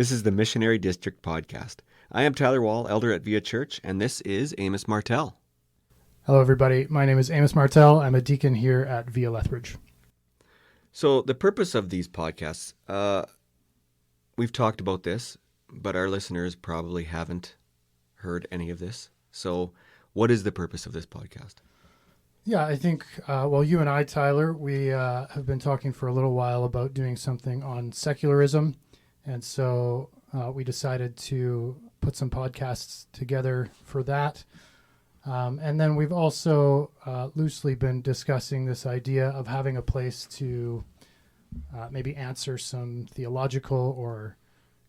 This is the Missionary District Podcast. I am Tyler Wall, elder at Via Church, and this is Amos Martell. Hello, everybody. My name is Amos Martell. I'm a deacon here at Via Lethbridge. So the purpose of these podcasts, we've talked about this, but our listeners probably haven't heard any of this. So what is the purpose of this podcast? Yeah, I think, you and I, Tyler, we have been talking for a little while about doing something on secularism. And so we decided to put some podcasts together for that. And then we've also loosely been discussing this idea of having a place to maybe answer some theological or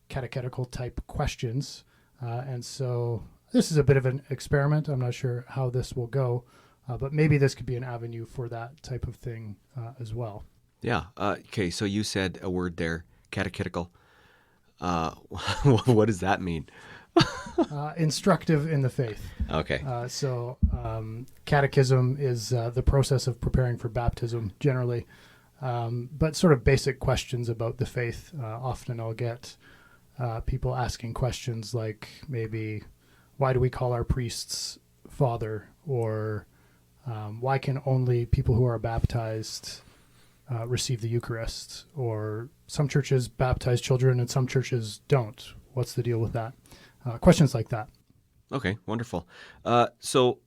catechetical type questions. And so this is a bit of an experiment. I'm not sure how this will go, but maybe this could be an avenue for that type of thing as well. Yeah. Okay. So you said a word there, catechetical. What does that mean? Instructive in the faith. Okay. Catechism is the process of preparing for baptism generally, but sort of basic questions about the faith. Often I'll get people asking questions like maybe, why do we call our priests father? Or why can only people who are baptized receive the Eucharist? Or some churches baptize children and some churches don't. What's the deal with that? Questions like that. Okay, wonderful. So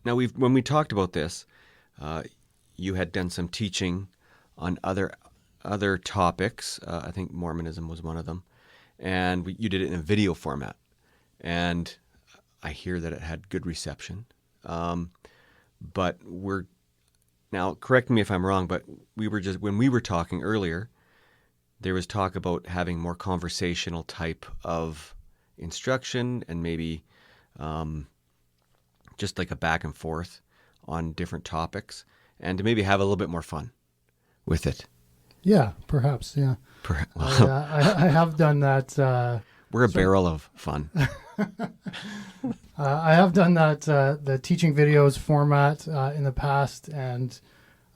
now when we talked about this, you had done some teaching on other topics. I think Mormonism was one of them, and you did it in a video format. And I hear that it had good reception. But now correct me if I'm wrong, but when we were talking earlier, there was talk about having more conversational type of instruction and maybe just like a back and forth on different topics, and to maybe have a little bit more fun with it. Yeah, perhaps. Yeah. I have done that. We're a barrel of fun. I have done that, the teaching videos format in the past, and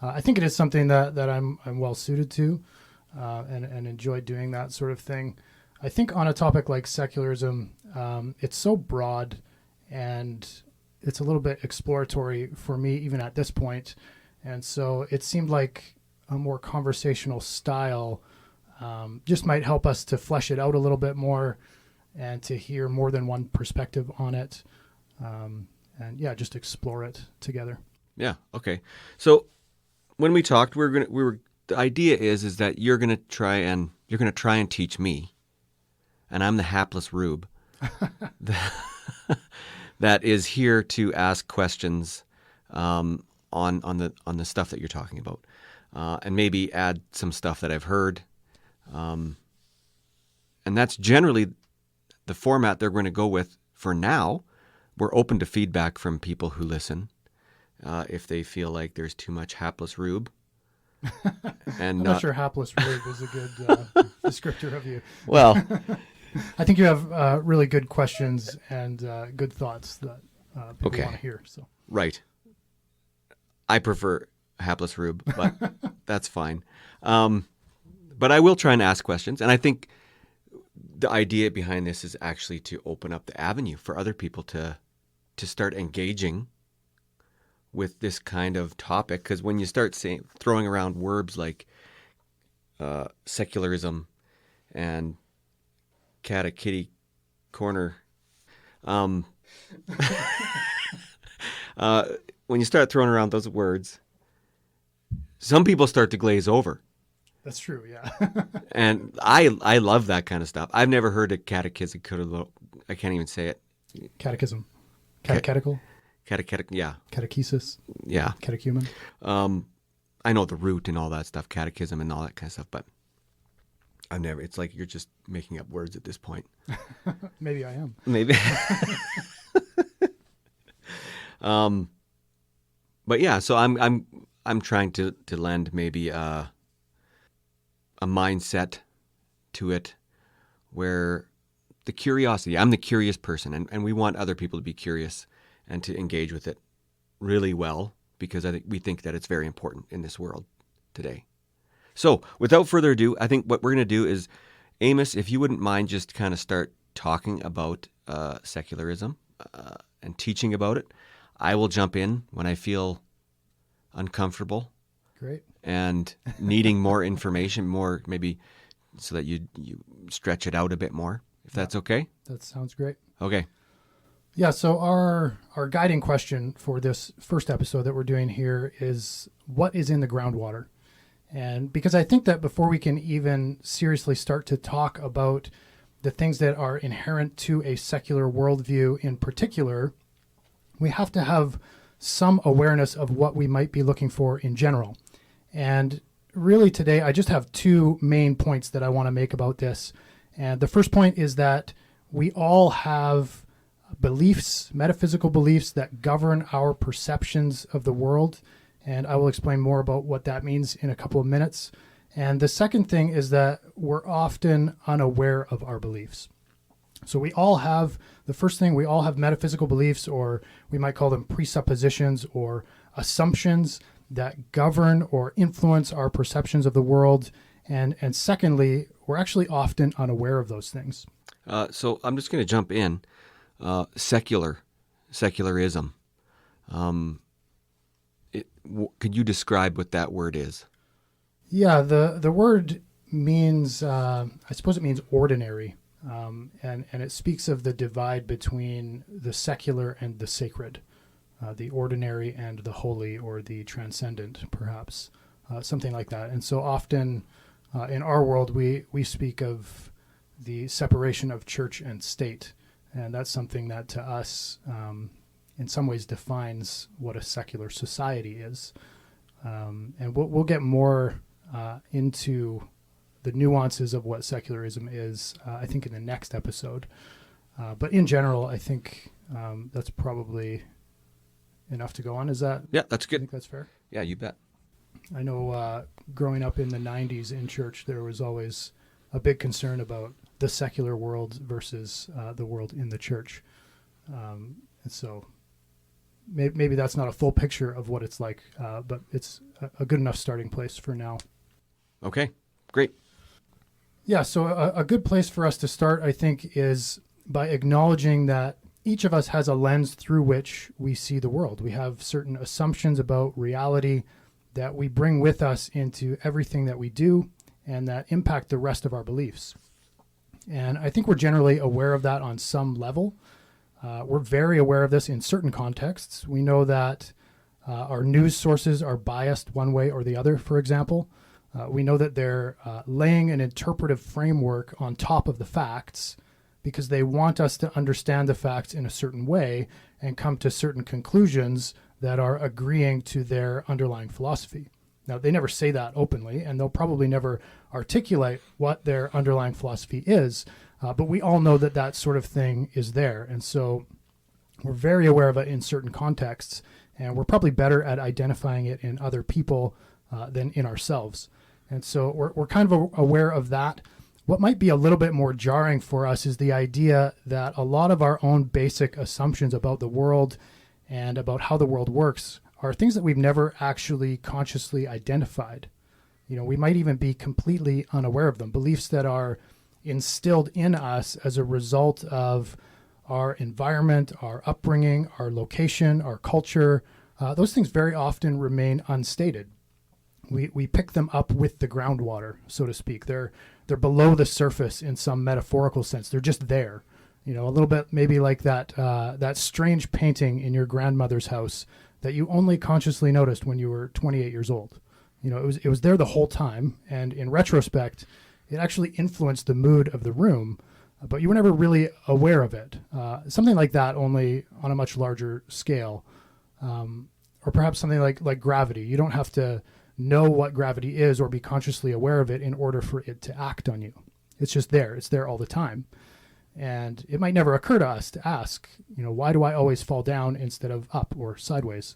I think it is something that I'm well suited to and enjoy doing that sort of thing. I think on a topic like secularism, it's so broad and it's a little bit exploratory for me even at this point. And so it seemed like a more conversational style just might help us to flesh it out a little bit more and to hear more than one perspective on it. Just explore it together. Yeah. Okay. So when we talked, the idea is that you're going to try and teach me. And I'm the hapless rube that is here to ask questions on the stuff that you're talking about, and maybe add some stuff that I've heard. And that's generally the format they're going to go with for now. We're open to feedback from people who listen if they feel like there's too much hapless rube. And I'm not sure hapless rube is a good descriptor of you. Well, I think you have really good questions and good thoughts that people want to hear. So right. I prefer hapless rube, but that's fine. But I will try and ask questions. And I think the idea behind this is actually to open up the avenue for other people to start engaging with this kind of topic. Because when you start throwing around words like secularism and kitty corner, when you start throwing around those words, some people start to glaze over. That's true, yeah. And I love that kind of stuff. I've never heard of catechism. I can't even say it. Catechism. Catechetical. Yeah. Catechesis. Yeah. Catechumen. I know the root and all that stuff, catechism and all that kind of stuff, but it's like you're just making up words at this point. Maybe I am. Maybe. But yeah, so I'm trying to lend maybe a mindset to it where the curiosity, I'm the curious person, and we want other people to be curious and to engage with it really well, because we think that it's very important in this world today. So without further ado, I think what we're going to do is Amos, if you wouldn't mind just kind of start talking about secularism and teaching about it, I will jump in when I feel uncomfortable Great. and needing more information, more maybe so that you stretch it out a bit more, if that's okay. That sounds great. Okay. Yeah, so our guiding question for this first episode that we're doing here is, what is in the groundwater? And because I think that before we can even seriously start to talk about the things that are inherent to a secular worldview in particular, we have to have some awareness of what we might be looking for in general. And really today, I just have two main points that I want to make about this. And the first point is that we all have beliefs, metaphysical beliefs that govern our perceptions of the world. And I will explain more about what that means in a couple of minutes. And the second thing is that we're often unaware of our beliefs. So we all have metaphysical beliefs, or we might call them presuppositions or assumptions that govern or influence our perceptions of the world. And secondly, we're actually often unaware of those things. So I'm just going to jump in. Secularism. Could you describe what that word is? Yeah, the word means, I suppose it means ordinary. And it speaks of the divide between the secular and the sacred, the ordinary and the holy, or the transcendent, perhaps, something like that. And so often in our world, we speak of the separation of church and state. And that's something that to us, in some ways, defines what a secular society is. And we'll get more into the nuances of what secularism is, I think, in the next episode. But in general, I think that's probably enough to go on. Is that? Yeah, that's good. I think that's fair. Yeah, you bet. I know growing up in the 90s in church, there was always a big concern about the secular world versus the world in the church. And so maybe that's not a full picture of what it's like, but it's a good enough starting place for now. Okay, great. Yeah, so a good place for us to start, I think, is by acknowledging that each of us has a lens through which we see the world. We have certain assumptions about reality that we bring with us into everything that we do and that impact the rest of our beliefs. And I think we're generally aware of that on some level. We're very aware of this in certain contexts. We know that our news sources are biased one way or the other, for example. We know that they're laying an interpretive framework on top of the facts because they want us to understand the facts in a certain way and come to certain conclusions that are agreeing to their underlying philosophy. Now, they never say that openly, and they'll probably never articulate what their underlying philosophy is, but we all know that that sort of thing is there. And so we're very aware of it in certain contexts, and we're probably better at identifying it in other people than in ourselves. And so we're kind of aware of that. What might be a little bit more jarring for us is the idea that a lot of our own basic assumptions about the world and about how the world works are things that we've never actually consciously identified. You know, we might even be completely unaware of them, beliefs that are instilled in us as a result of our environment, our upbringing, our location, our culture. Those things very often remain unstated. We pick them up with the groundwater, so to speak. They're below the surface in some metaphorical sense. They're just there. You know, a little bit maybe like that strange painting in your grandmother's house that you only consciously noticed when you were 28 years old. You know, it was there the whole time, and in retrospect, it actually influenced the mood of the room, but you were never really aware of it. Something like that, only on a much larger scale, or perhaps something like gravity. You don't have to know what gravity is or be consciously aware of it in order for it to act on you. It's just there. It's there all the time. And it might never occur to us to ask, you know, why do I always fall down instead of up or sideways?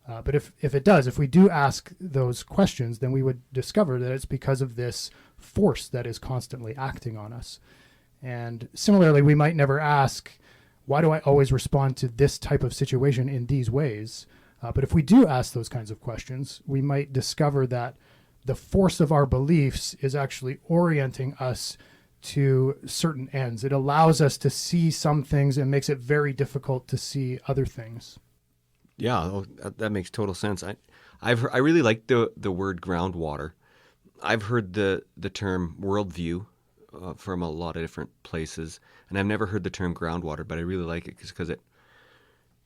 But if it does, if we do ask those questions, then we would discover that it's because of this force that is constantly acting on us. And similarly, we might never ask, why do I always respond to this type of situation in these ways? But if we do ask those kinds of questions, we might discover that the force of our beliefs is actually orienting us to certain ends. It allows us to see some things and makes it very difficult to see other things. Yeah, that makes total sense. I really like the word groundwater. I've heard the term worldview from a lot of different places, and I've never heard the term groundwater, but I really like it because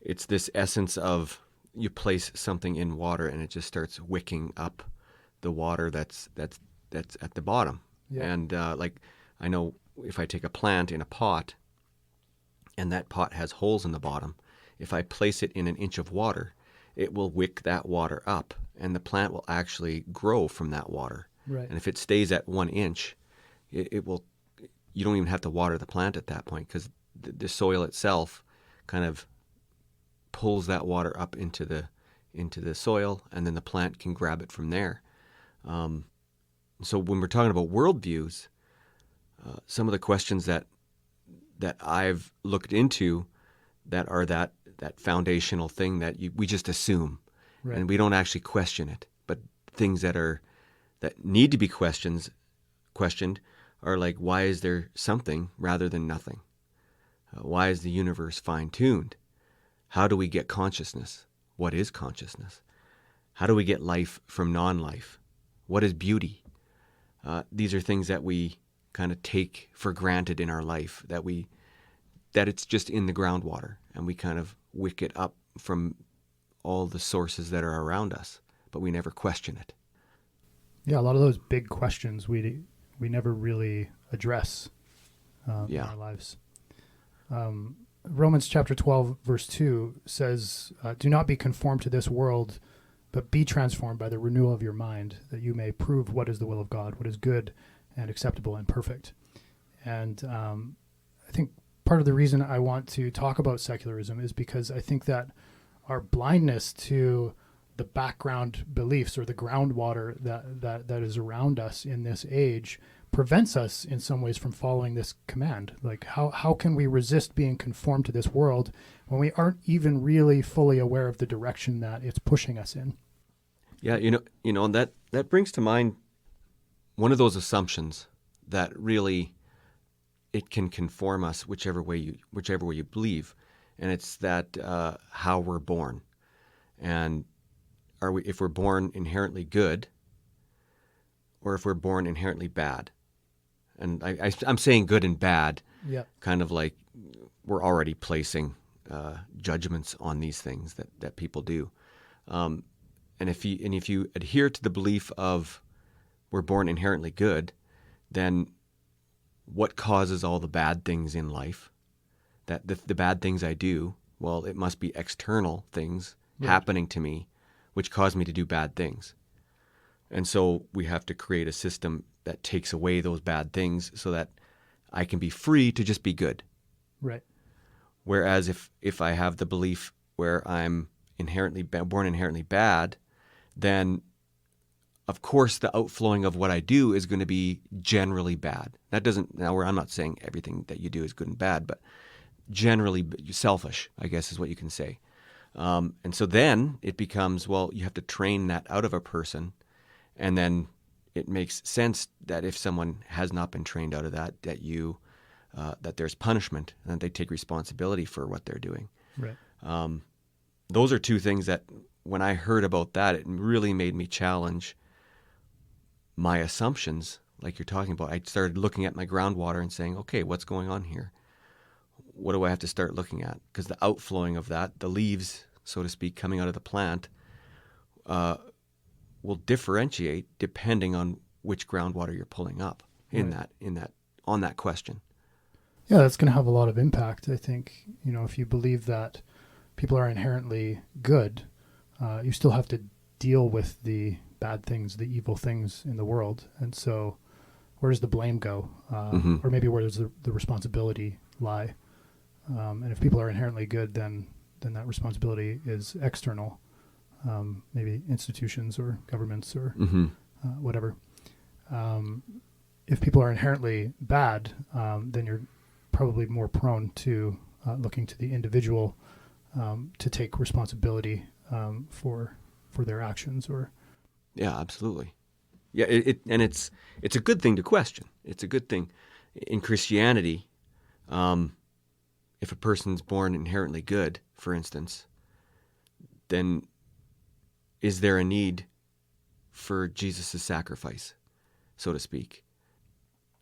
it's this essence of you place something in water and it just starts wicking up the water that's at the bottom. Yeah. And like I know if I take a plant in a pot and that pot has holes in the bottom, if I place it in an inch of water, it will wick that water up and the plant will actually grow from that water. Right. And if it stays at 1 inch, it will, you don't even have to water the plant at that point because the soil itself kind of pulls that water up into the soil, and then the plant can grab it from there. So when we're talking about worldviews, some of the questions that I've looked into that are that foundational thing that we just assume, Right. and we don't actually question it, but things that need to be questioned are like, why is there something rather than nothing? Why is the universe fine-tuned? How do we get consciousness? What is consciousness? How do we get life from non-life? What is beauty? These are things that we kind of take for granted in our life, that it's just in the groundwater, and we kind of wick it up from all the sources that are around us, but we never question it. Yeah, a lot of those big questions we never really address in Yeah. our lives. Romans chapter 12, verse 2 says, do not be conformed to this world, but be transformed by the renewal of your mind, that you may prove what is the will of God, what is good and acceptable and perfect. And I think part of the reason I want to talk about secularism is because I think that our blindness to the background beliefs or the groundwater that is around us in this age prevents us in some ways from following this command. Like how can we resist being conformed to this world when we aren't even really fully aware of the direction that it's pushing us in? Yeah, and that brings to mind one of those assumptions that really it can conform us whichever way you believe, and it's that how we're born, and if we're born inherently good, or if we're born inherently bad. And I'm saying good and bad, Yeah. kind of like we're already placing judgments on these things that people do. And if you adhere to the belief of we're born inherently good, then what causes all the bad things in life? That the bad things I do, well, it must be external things happening to me, which cause me to do bad things. And so we have to create a system that takes away those bad things so that I can be free to just be good. Right. Whereas if I have the belief where I'm born inherently bad, then of course the outflowing of what I do is going to be generally bad. I'm not saying everything that you do is good and bad, but generally selfish, I guess is what you can say. And so then it becomes, well, you have to train that out of a person, and then it makes sense that if someone has not been trained out of that there's punishment and that they take responsibility for what they're doing. Right. Those are two things that when I heard about that, it really made me challenge my assumptions, like you're talking about. I started looking at my groundwater and saying, okay, what's going on here? What do I have to start looking at? Because the outflowing of that, the leaves, so to speak, coming out of the plant, will differentiate depending on which groundwater you're pulling up on that question. Yeah, that's going to have a lot of impact, I think. If you believe that people are inherently good, you still have to deal with the bad things, the evil things in the world. And so where does the blame go? Or maybe where does the responsibility lie? And if people are inherently good, then that responsibility is external, maybe institutions or governments or whatever. If people are inherently bad, then you're probably more prone to looking to the individual to take responsibility for their actions. Yeah, absolutely. Yeah, it's a good thing to question. It's a good thing. in Christianity, if a person's born inherently good, for instance, then is there a need for Jesus' sacrifice, so to speak?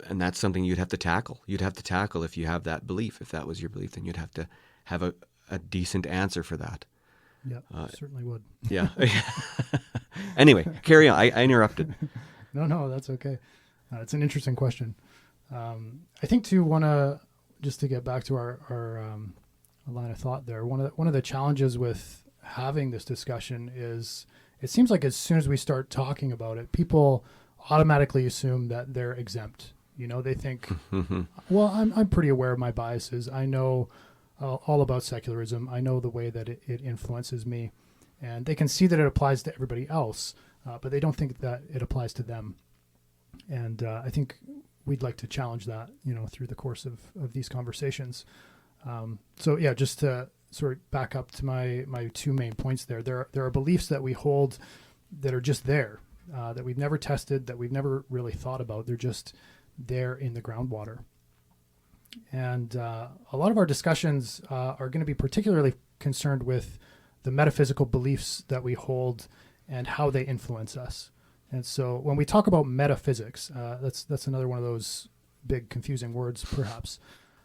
And that's something you'd have to tackle. You'd have to tackle if you have that belief. If that was your belief, then you'd have to have a decent answer for that. Yeah, certainly would. Yeah. Anyway, carry on. I interrupted. No, that's okay. It's an interesting question. I think too, just to get back to our line of thought there, one of the challenges with having this discussion is it seems like as soon as we start talking about it, people automatically assume that they're exempt. They think, well, I'm pretty aware of my biases. I know all about secularism. I know the way that it influences me, and they can see that it applies to everybody else, but they don't think that it applies to them. And I think we'd like to challenge that, through the course of these conversations. Just to sort of back up to my two main points there. There are beliefs that we hold that are just there, that we've never tested, that we've never really thought about. They're just there in the groundwater. And a lot of our discussions are going to be particularly concerned with the metaphysical beliefs that we hold and how they influence us. And so when we talk about metaphysics, that's another one of those big confusing words, perhaps.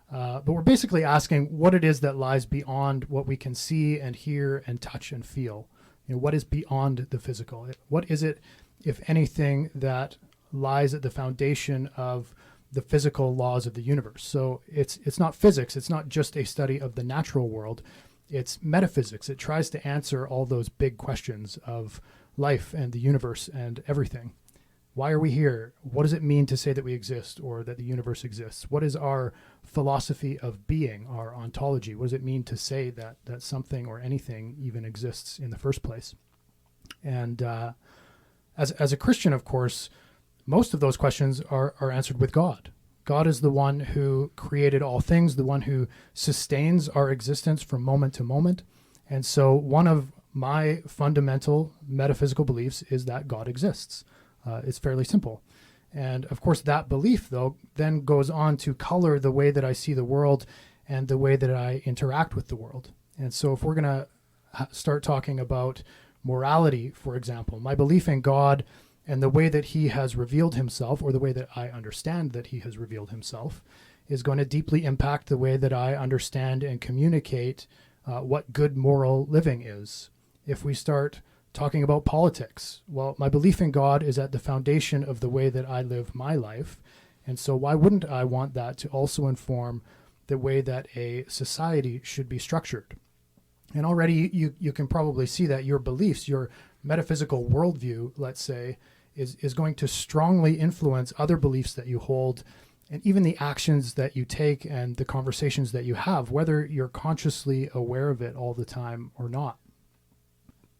But we're basically asking what it is that lies beyond what we can see and hear and touch and feel. What is beyond the physical? What is it, if anything, that lies at the foundation of the physical laws of the universe? So it's not physics. It's not just a study of the natural world. It's metaphysics. It tries to answer all those big questions of life and the universe and everything. Why are we here? What does it mean to say that we exist or that the universe exists? What is our philosophy of being, our ontology? What does it mean to say that something or anything even exists in the first place? And as a Christian, of course, most of those questions are answered with God. God is the one who created all things, the one who sustains our existence from moment to moment. And so one of my fundamental metaphysical beliefs is that God exists. It's fairly simple. And of course, that belief, though, then goes on to color the way that I see the world and the way that I interact with the world. And so if we're going to start talking about morality, for example, my belief in God and the way that he has revealed himself, or the way that I understand that he has revealed himself, is going to deeply impact the way that I understand and communicate what good moral living is. If we start talking about politics, well, my belief in God is at the foundation of the way that I live my life. And so why wouldn't I want that to also inform the way that a society should be structured? And already you can probably see that your beliefs, your metaphysical worldview, let's say, is going to strongly influence other beliefs that you hold, and even the actions that you take and the conversations that you have, whether you're consciously aware of it all the time or not.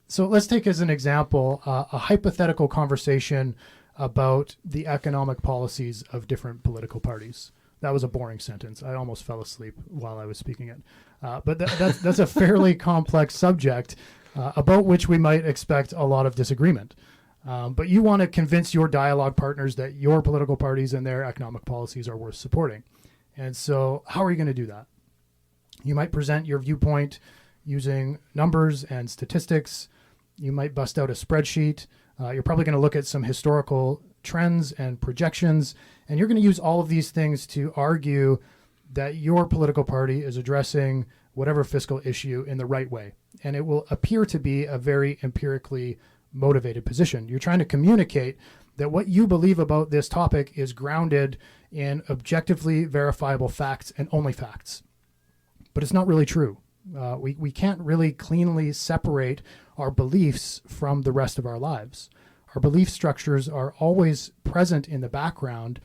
So let's take as an example a hypothetical conversation about the economic policies of different political parties. That was a boring sentence. I almost fell asleep while I was speaking it. But that's a fairly complex subject about which we might expect a lot of disagreement. But you want to convince your dialogue partners that your political parties and their economic policies are worth supporting. And so how are you going to do that? You might present your viewpoint using numbers and statistics. You might bust out a spreadsheet. You're probably going to look at some historical trends and projections, and you're going to use all of these things to argue that your political party is addressing whatever fiscal issue in the right way. And it will appear to be a very empirically motivated position. You're trying to communicate that what you believe about this topic is grounded in objectively verifiable facts and only facts. But it's not really true. We can't really cleanly separate our beliefs from the rest of our lives. Our belief structures are always present in the background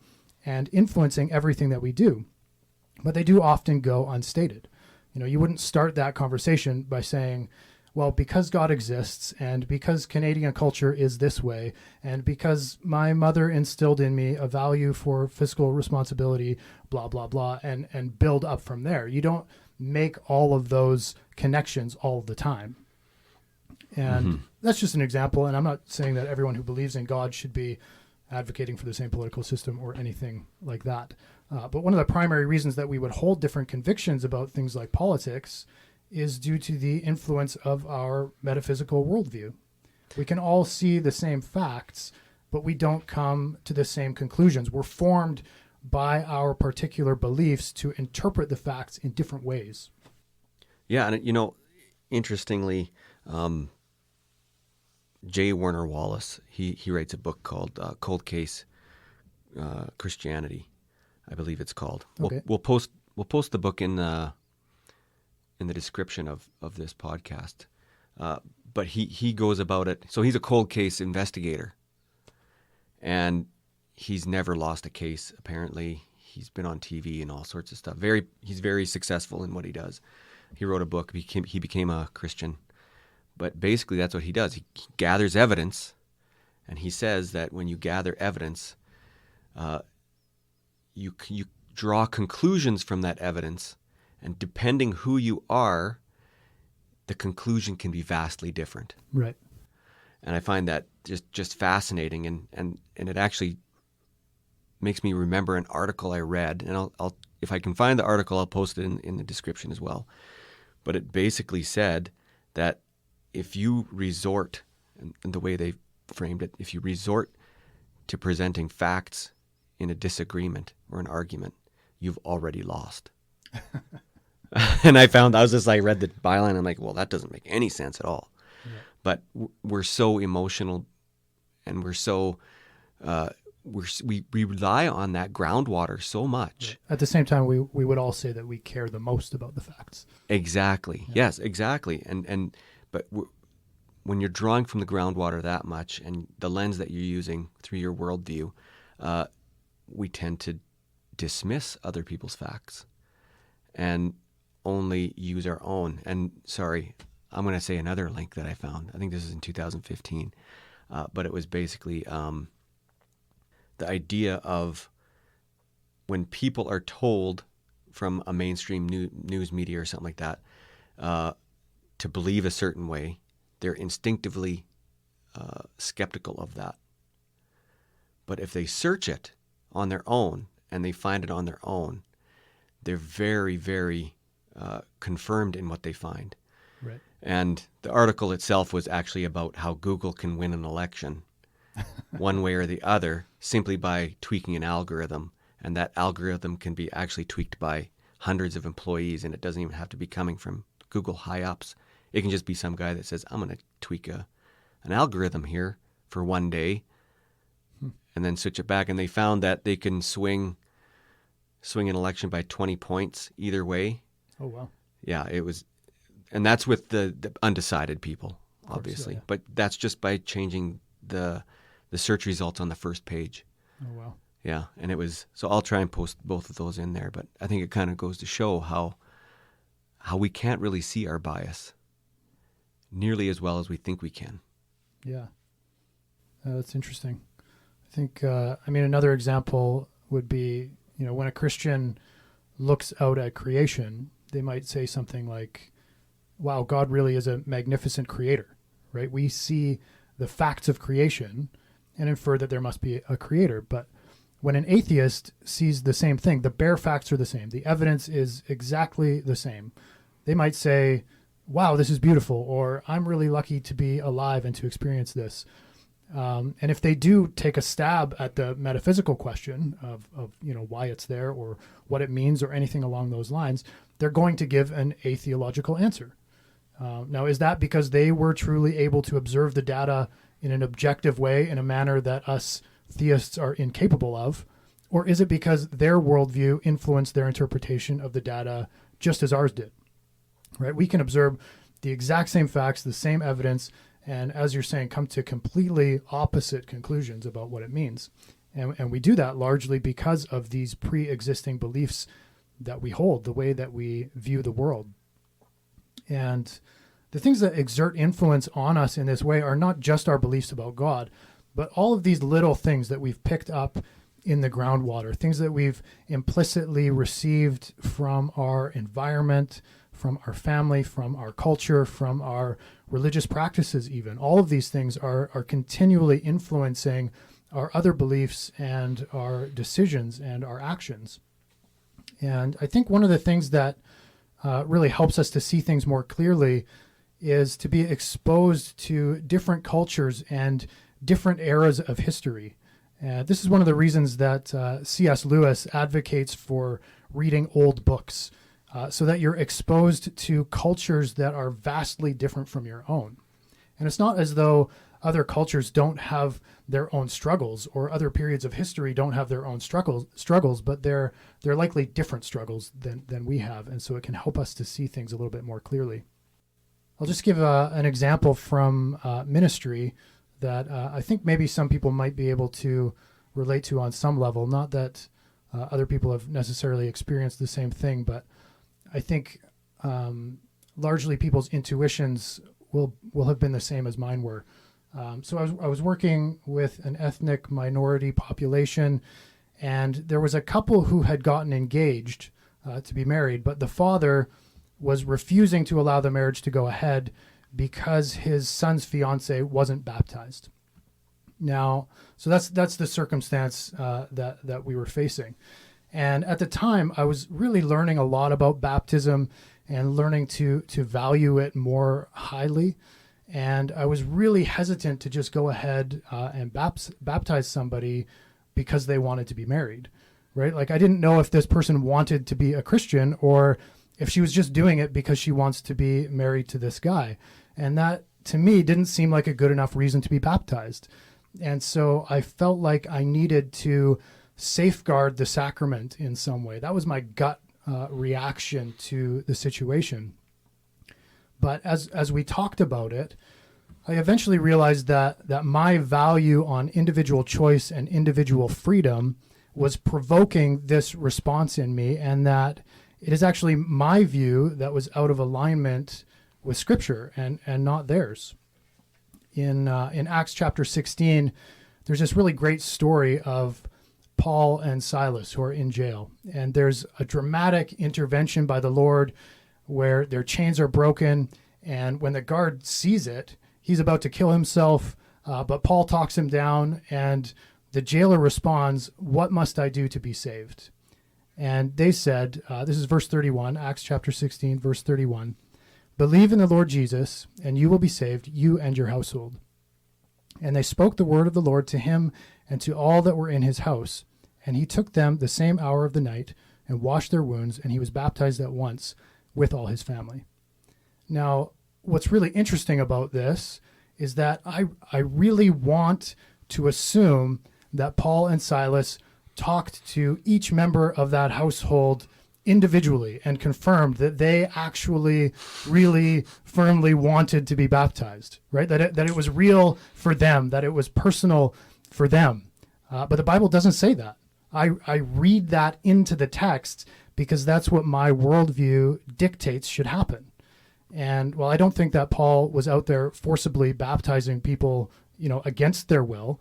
and influencing everything that we do, but they do often go unstated. You wouldn't start that conversation by saying, well, because God exists, and because Canadian culture is this way, and because my mother instilled in me a value for fiscal responsibility, blah, blah, blah, and build up from there. You don't make all of those connections all the time. And that's just an example, and I'm not saying that everyone who believes in God should be advocating for the same political system or anything like that. But one of the primary reasons that we would hold different convictions about things like politics is due to the influence of our metaphysical worldview. We can all see the same facts, but we don't come to the same conclusions. We're formed by our particular beliefs to interpret the facts in different ways. Yeah, and interestingly, J. Warner Wallace, he writes a book called Cold Case Christianity, I believe it's called. Okay. We'll post the book in the description of this podcast. But he goes about it. So he's a cold case investigator, and he's never lost a case. Apparently, he's been on TV and all sorts of stuff. He's very successful in what he does. He wrote a book. He became a Christian. But basically, that's what he does. He gathers evidence, and he says that when you gather evidence, you draw conclusions from that evidence, and depending who you are, the conclusion can be vastly different. Right. And I find that just fascinating, and it actually makes me remember an article I read, and I'll if I can find the article, I'll post it in the description as well. But it basically said that if you resort, and the way they framed it, if you resort to presenting facts in a disagreement or an argument, you've already lost. And I read the byline, I'm like, well, that doesn't make any sense at all. Yeah. But we're so emotional, and we're so, we rely on that groundwater so much. At the same time, we would all say that we care the most about the facts. Exactly. Yeah. Yes, exactly. But when you're drawing from the groundwater that much, and the lens that you're using through your worldview, we tend to dismiss other people's facts and only use our own. And sorry, I'm going to say another link that I found. I think this is in 2015, but it was basically the idea of when people are told from a mainstream news media or something like that to believe a certain way, they're instinctively skeptical of that. But if they search it on their own and they find it on their own, they're very, very confirmed in what they find. Right. And the article itself was actually about how Google can win an election one way or the other simply by tweaking an algorithm. And that algorithm can be actually tweaked by hundreds of employees, and it doesn't even have to be coming from Google high-ups. It can just be some guy that says, I'm going to tweak an algorithm here for one day and then switch it back. And they found that they can swing an election by 20 points either way. Oh, wow. Yeah, it was, and that's with the undecided people, obviously. So, yeah. But that's just by changing the search results on the first page. Oh, wow. Yeah, and it was, so I'll try and post both of those in there, but I think it kind of goes to show how we can't really see our bias nearly as well as we think we can. Yeah, that's interesting. I think, another example would be, when a Christian looks out at creation, they might say something like, wow, God really is a magnificent creator, right? We see the facts of creation and infer that there must be a creator. But when an atheist sees the same thing, the bare facts are the same. The evidence is exactly the same. They might say, wow, this is beautiful, or I'm really lucky to be alive and to experience this. And if they do take a stab at the metaphysical question of why it's there or what it means or anything along those lines, they're going to give an atheological answer. Now, is that because they were truly able to observe the data in an objective way, in a manner that us theists are incapable of? Or is it because their worldview influenced their interpretation of the data just as ours did? Right? We can observe the exact same facts, the same evidence, and as you're saying, come to completely opposite conclusions about what it means. And we do that largely because of these pre-existing beliefs that we hold, the way that we view the world. And the things that exert influence on us in this way are not just our beliefs about God, but all of these little things that we've picked up in the groundwater, things that we've implicitly received from our environment, from our family, from our culture, from our religious practices even. All of these things are continually influencing our other beliefs and our decisions and our actions. And I think one of the things that really helps us to see things more clearly is to be exposed to different cultures and different eras of history. This is one of the reasons that C.S. Lewis advocates for reading old books, so that you're exposed to cultures that are vastly different from your own. And it's not as though other cultures don't have their own struggles, or other periods of history don't have their own struggles, but they're likely different struggles than we have. And so it can help us to see things a little bit more clearly. I'll just give an example from ministry that I think maybe some people might be able to relate to on some level. Not that other people have necessarily experienced the same thing, but I think largely people's intuitions will have been the same as mine were. So I was working with an ethnic minority population, and there was a couple who had gotten engaged to be married, but the father was refusing to allow the marriage to go ahead because his son's fiance wasn't baptized. Now, so that's the circumstance that we were facing. And at the time, I was really learning a lot about baptism and learning to value it more highly. And I was really hesitant to just go ahead and baptize somebody because they wanted to be married, right? Like, I didn't know if this person wanted to be a Christian or if she was just doing it because she wants to be married to this guy. And that, to me, didn't seem like a good enough reason to be baptized. And so I felt like I needed to safeguard the sacrament in some way. That was my gut reaction to the situation. But as we talked about it, I eventually realized that my value on individual choice and individual freedom was provoking this response in me, and that it is actually my view that was out of alignment with Scripture and not theirs. In Acts chapter 16, there's this really great story of Paul and Silas who are in jail. And there's a dramatic intervention by the Lord where their chains are broken. And when the guard sees it, he's about to kill himself, but Paul talks him down, and the jailer responds, "What must I do to be saved?" And they said, this is verse 31, Acts chapter 16, verse 31, "Believe in the Lord Jesus, and you will be saved, you and your household." And they spoke the word of the Lord to him and to all that were in his house. And he took them the same hour of the night and washed their wounds, and he was baptized at once with all his family. Now, what's really interesting about this is that I really want to assume that Paul and Silas talked to each member of that household individually and confirmed that they actually really firmly wanted to be baptized, right? That it was real for them, that it was personal for them. But the Bible doesn't say that. I read that into the text because that's what my worldview dictates should happen. And while I don't think that Paul was out there forcibly baptizing people, against their will,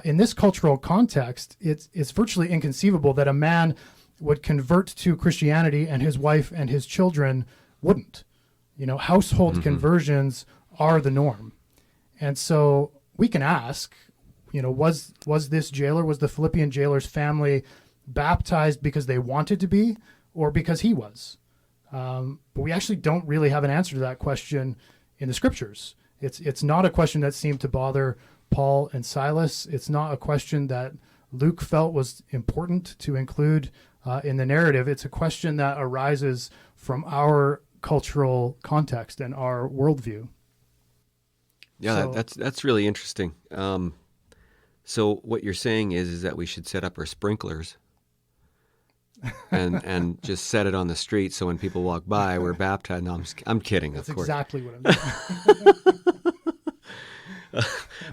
in this cultural context, it's virtually inconceivable that a man would convert to Christianity and his wife and his children wouldn't. Household conversions are the norm. And so we can ask, was this jailer, was the Philippian jailer's family baptized because they wanted to be, or because he was? But we actually don't really have an answer to that question in the Scriptures. It's not a question that seemed to bother Paul and Silas. It's not a question that Luke felt was important to include in the narrative. It's a question that arises from our cultural context and our worldview. Yeah, that's really interesting. So what you're saying is that we should set up our sprinklers and just set it on the street so when people walk by, we're baptized. No, I'm kidding. That's of course. Exactly what I'm doing.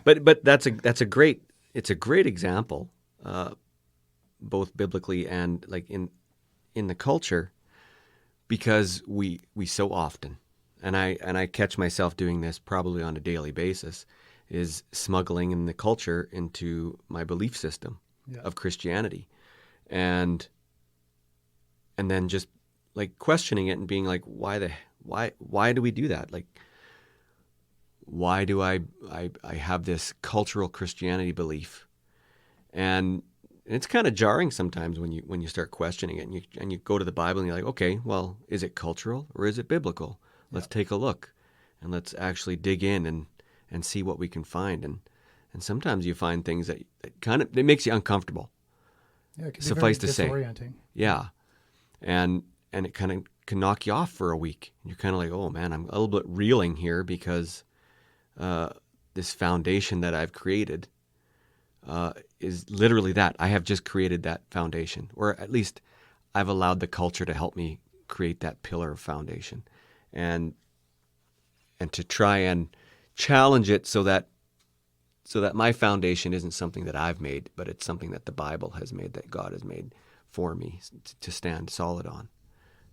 But it's a great example, both biblically and like in the culture, because we so often, and I catch myself doing this probably on a daily basis, is smuggling in the culture into my belief system of Christianity, and then just like questioning it and being like, why do we do that? Like, why do I have this cultural Christianity belief? And it's kind of jarring sometimes when you start questioning it, and you go to the Bible and you're like, okay, well, is it cultural or is it biblical? Let's take a look, and let's actually dig in and see what we can find. And sometimes you find things that kind of, it makes you uncomfortable. Yeah, it can be Suffice very to say, disorienting. yeah, and it kind of can knock you off for a week. You're kind of like, oh man, I'm a little bit reeling here because this foundation that I've created is literally that. I have just created that foundation, or at least I've allowed the culture to help me create that pillar of foundation, and to try and challenge it so that my foundation isn't something that I've made, but it's something that the Bible has made, that God has made for me to stand solid on.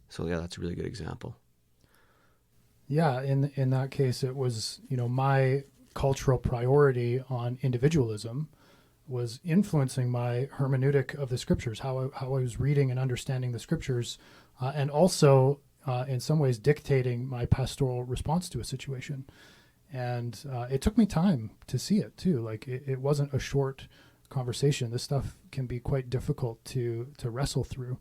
So yeah, that's a really good example. Yeah, in that case, it was, my cultural priority on individualism was influencing my hermeneutic of the scriptures, how I was reading and understanding the scriptures, and also in some ways dictating my pastoral response to a situation. And it took me time to see it too. Like it wasn't a short conversation. This stuff can be quite difficult to wrestle through.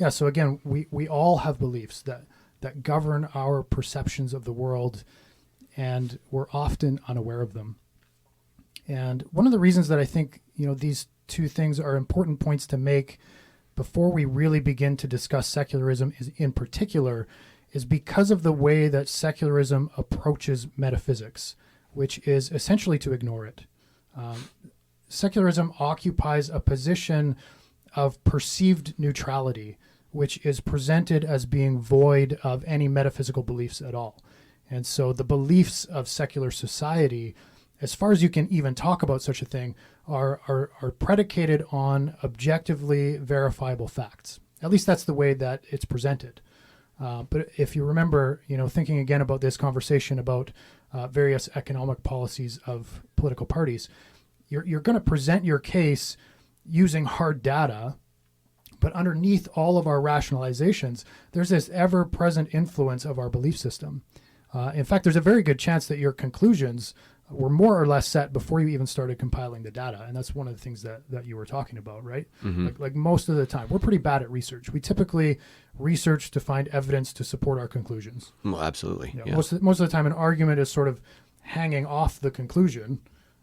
So again, we all have beliefs that govern our perceptions of the world, and we're often unaware of them. And one of the reasons that I think, these two things are important points to make before we really begin to discuss secularism in particular is because of the way that secularism approaches metaphysics, which is essentially to ignore it. Secularism occupies a position of perceived neutrality, which is presented as being void of any metaphysical beliefs at all. And so the beliefs of secular society, as far as you can even talk about such a thing, are predicated on objectively verifiable facts. At least that's the way that it's presented. But if you remember, thinking again about this conversation about various economic policies of political parties, you're going to present your case using hard data, but underneath all of our rationalizations, there's this ever-present influence of our belief system. In fact, there's a very good chance that your conclusions were more or less set before you even started compiling the data. And that's one of the things that you were talking about, right? Mm-hmm. Like most of the time, we're pretty bad at research. We typically research to find evidence to support our conclusions. Well, absolutely. Yeah. Most of the time, an argument is sort of hanging off the conclusion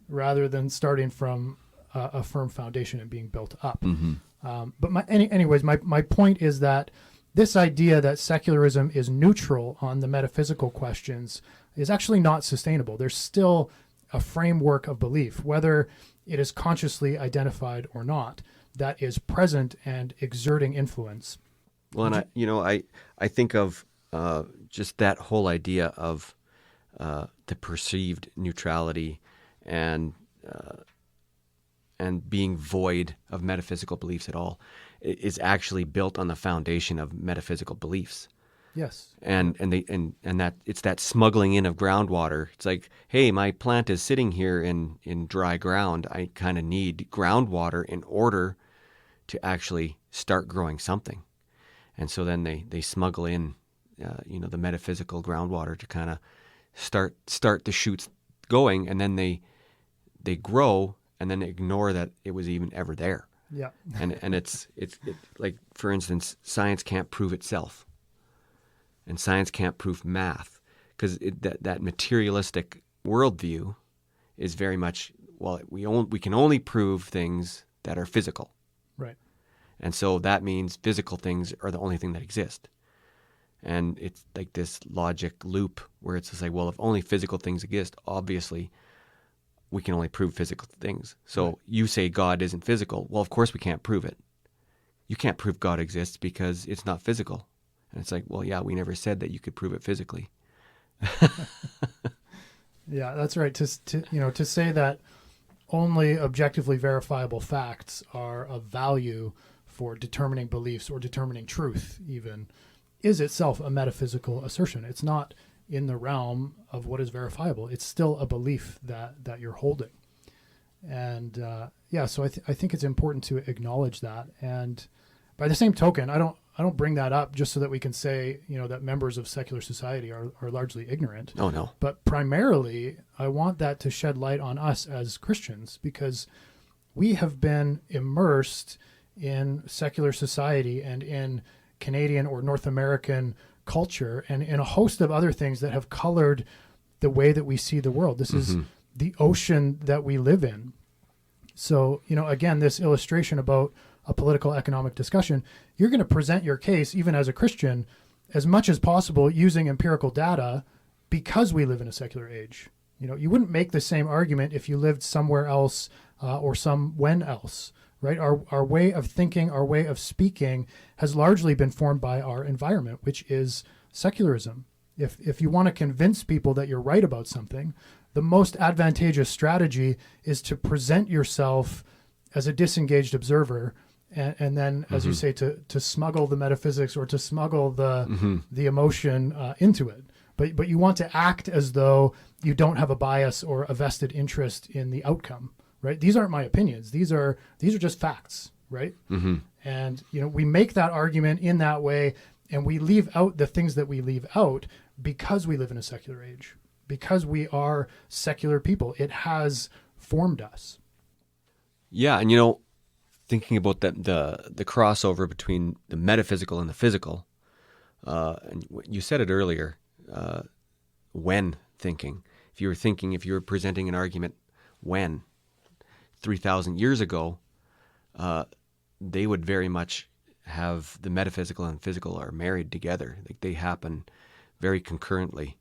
rather than starting from a firm foundation and being built up. Mm-hmm. But anyways, my point is that this idea that secularism is neutral on the metaphysical questions is actually not sustainable. There's still a framework of belief, whether it is consciously identified or not, that is present and exerting influence. Well, and I think of just that whole idea of the perceived neutrality and being void of metaphysical beliefs at all is actually built on the foundation of metaphysical beliefs. Yes. And that it's that smuggling in of groundwater. It's like, hey, my plant is sitting here in dry ground. I kind of need groundwater in order to actually start growing something. And so then they smuggle in, the metaphysical groundwater to kind of start the shoots going, and then they grow, and then ignore that it was even ever there. Yeah. and it's like, for instance, science can't prove itself. And science can't prove math, because that materialistic worldview is very much, well, we can only prove things that are physical. Right. And so that means physical things are the only thing that exist. And it's like this logic loop where it's just like, well, if only physical things exist, obviously we can only prove physical things. So right. You say God isn't physical. Well, of course we can't prove it. You can't prove God exists because it's not physical. And it's like, well, yeah, we never said that you could prove it physically. Yeah, that's right. To say that only objectively verifiable facts are of value for determining beliefs or determining truth even is itself a metaphysical assertion. It's not in the realm of what is verifiable. It's still a belief that you're holding. And so I think it's important to acknowledge that. And by the same token, I don't bring that up just so that we can say, that members of secular society are largely ignorant. Oh, no. But primarily, I want that to shed light on us as Christians, because we have been immersed in secular society and in Canadian or North American culture and in a host of other things that have colored the way that we see the world. This is the ocean that we live in. So, again, this illustration about a political economic discussion, you're going to present your case, even as a Christian, as much as possible using empirical data because we live in a secular age. You wouldn't make the same argument if you lived somewhere else or somewhen else, right? Our way of thinking, our way of speaking has largely been formed by our environment, which is secularism. If you want to convince people that you're right about something, the most advantageous strategy is to present yourself as a disengaged observer, and then, as you say, to smuggle the metaphysics or to smuggle the emotion into it. But you want to act as though you don't have a bias or a vested interest in the outcome, right? These aren't my opinions. These are just facts, right? And we make that argument in that way, and we leave out the things that we leave out because we live in a secular age, because we are secular people. It has formed us. Yeah, and thinking about the crossover between the metaphysical and the physical, and you said it earlier, when thinking. If you were presenting an argument when 3,000 years ago, they would very much have the metaphysical and physical are married together. Like they happen very concurrently.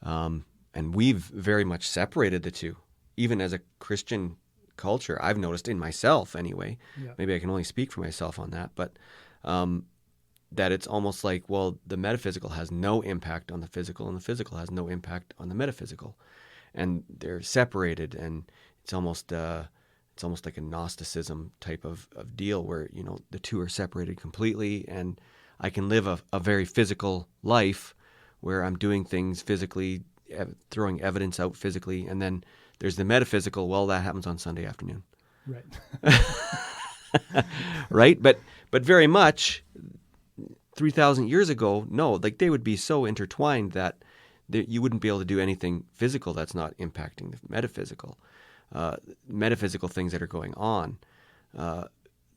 And we've very much separated the two. Even as a Christian culture, I've noticed in myself anyway, maybe I can only speak for myself on that, but that it's almost like, well, the metaphysical has no impact on the physical and the physical has no impact on the metaphysical. And they're separated, and it's almost like a Gnosticism type of deal where, the two are separated completely, and I can live a very physical life where I'm doing things physically, throwing evidence out physically, and then there's the metaphysical. Well, that happens on Sunday afternoon. Right. Right? But very much 3,000 years ago, no, like they would be so intertwined that you wouldn't be able to do anything physical that's not impacting the metaphysical. Metaphysical things that are going on,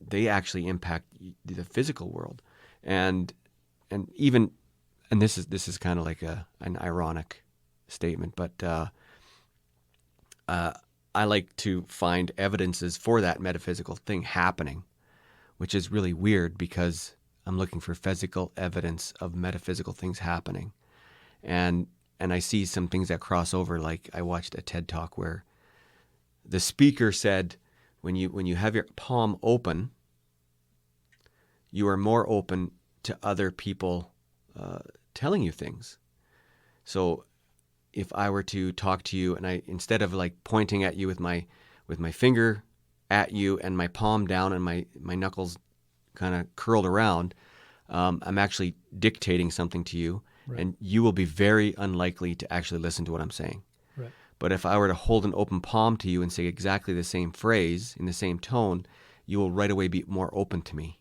they actually impact the physical world, and this is kind of like an ironic statement, but I like to find evidences for that metaphysical thing happening, which is really weird because I'm looking for physical evidence of metaphysical things happening, and I see some things that cross over. Like I watched a TED Talk where the speaker said, when you have your palm open, you are more open to other people telling you things. So if I were to talk to you and instead of like pointing at you with my finger at you and my palm down and my knuckles kind of curled around, I'm actually dictating something to you, right. And you will be very unlikely to actually listen to what I'm saying. Right. But if I were to hold an open palm to you and say exactly the same phrase in the same tone, you will right away be more open to me.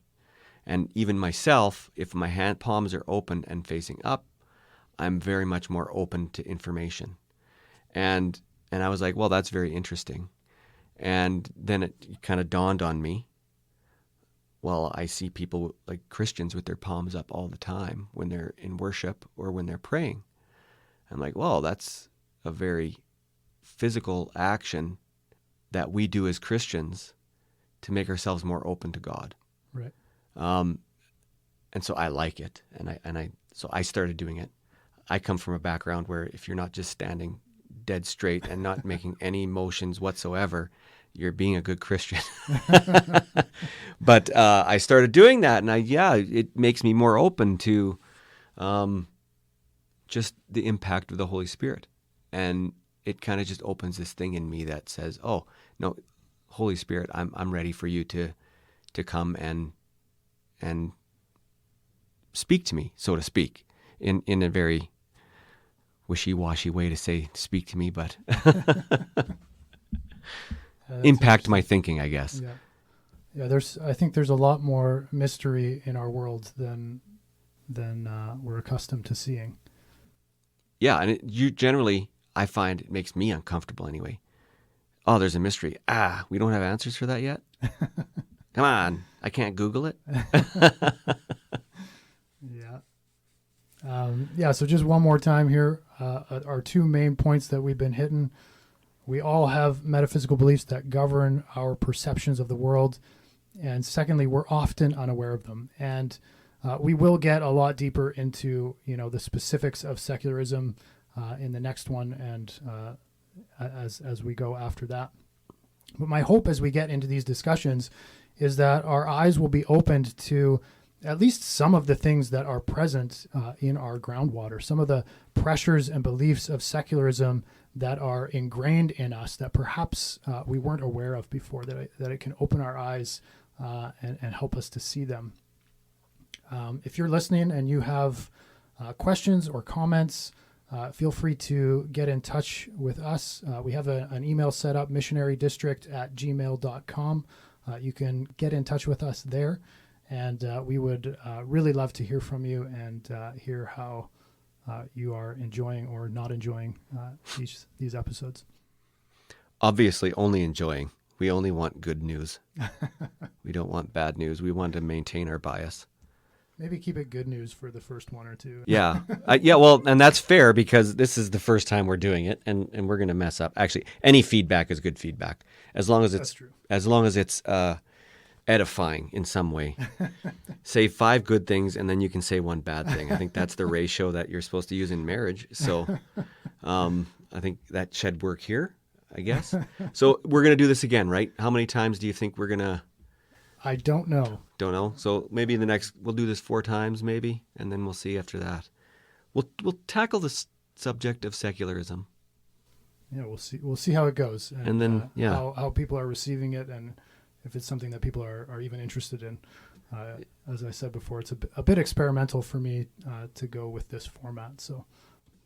And even myself, if my palms are open and facing up, I'm very much more open to information. And I was like, well, that's very interesting. And then it kind of dawned on me, well, I see people like Christians with their palms up all the time when they're in worship or when they're praying. I'm like, well, that's a very physical action that we do as Christians to make ourselves more open to God. Right. And so I like it, so I started doing it. I come from a background where if you're not just standing dead straight and not making any motions whatsoever, you're being a good Christian. But I started doing that, and it makes me more open to just the impact of the Holy Spirit. And it kind of just opens this thing in me that says, oh, no, Holy Spirit, I'm ready for you to come and speak to me, so to speak, in a very wishy-washy way to say speak to me, but impact my thinking, I guess. Yeah. I think there's a lot more mystery in our world than we're accustomed to seeing. Yeah, and you generally, I find it makes me uncomfortable anyway. Oh, there's a mystery. We don't have answers for that yet? Come on. I can't Google it? Yeah. So just one more time here, our two main points that we've been hitting. We all have metaphysical beliefs that govern our perceptions of the world. And secondly, we're often unaware of them. And we will get a lot deeper into, the specifics of secularism in the next one and as we go after that. But my hope as we get into these discussions is that our eyes will be opened to at least some of the things that are present in our groundwater, some of the pressures and beliefs of secularism that are ingrained in us that perhaps we weren't aware of before, that it can open our eyes and help us to see them. If you're listening and you have questions or comments, feel free to get in touch with us. We have an email set up, missionarydistrict@gmail.com. You can get in touch with us there, and we would really love to hear from you and hear how you are enjoying or not enjoying these episodes. Obviously, only enjoying. We only want good news. We don't want bad news. We want to maintain our bias. Maybe keep it good news for the first one or two. Yeah. Well, and that's fair because this is the first time we're doing it and we're going to mess up. Actually, any feedback is good feedback as long as it's edifying in some way. Say 5 good things and then you can say 1 bad thing. I think that's the ratio that you're supposed to use in marriage. So I think that should work here, I guess. So we're going to do this again, right? How many times do you think we're going to... I don't know. Don't know. So maybe we'll do this 4 times maybe, and then we'll see after that. We'll tackle the subject of secularism. Yeah, we'll see how it goes. And then, how people are receiving it and if it's something that people are even interested in. As I said before, it's a bit experimental for me to go with this format. So,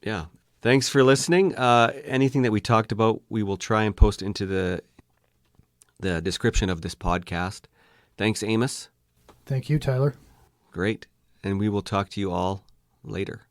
yeah. Thanks for listening. Anything that we talked about, we will try and post into the description of this podcast. Thanks, Amos. Thank you, Tyler. Great. And we will talk to you all later.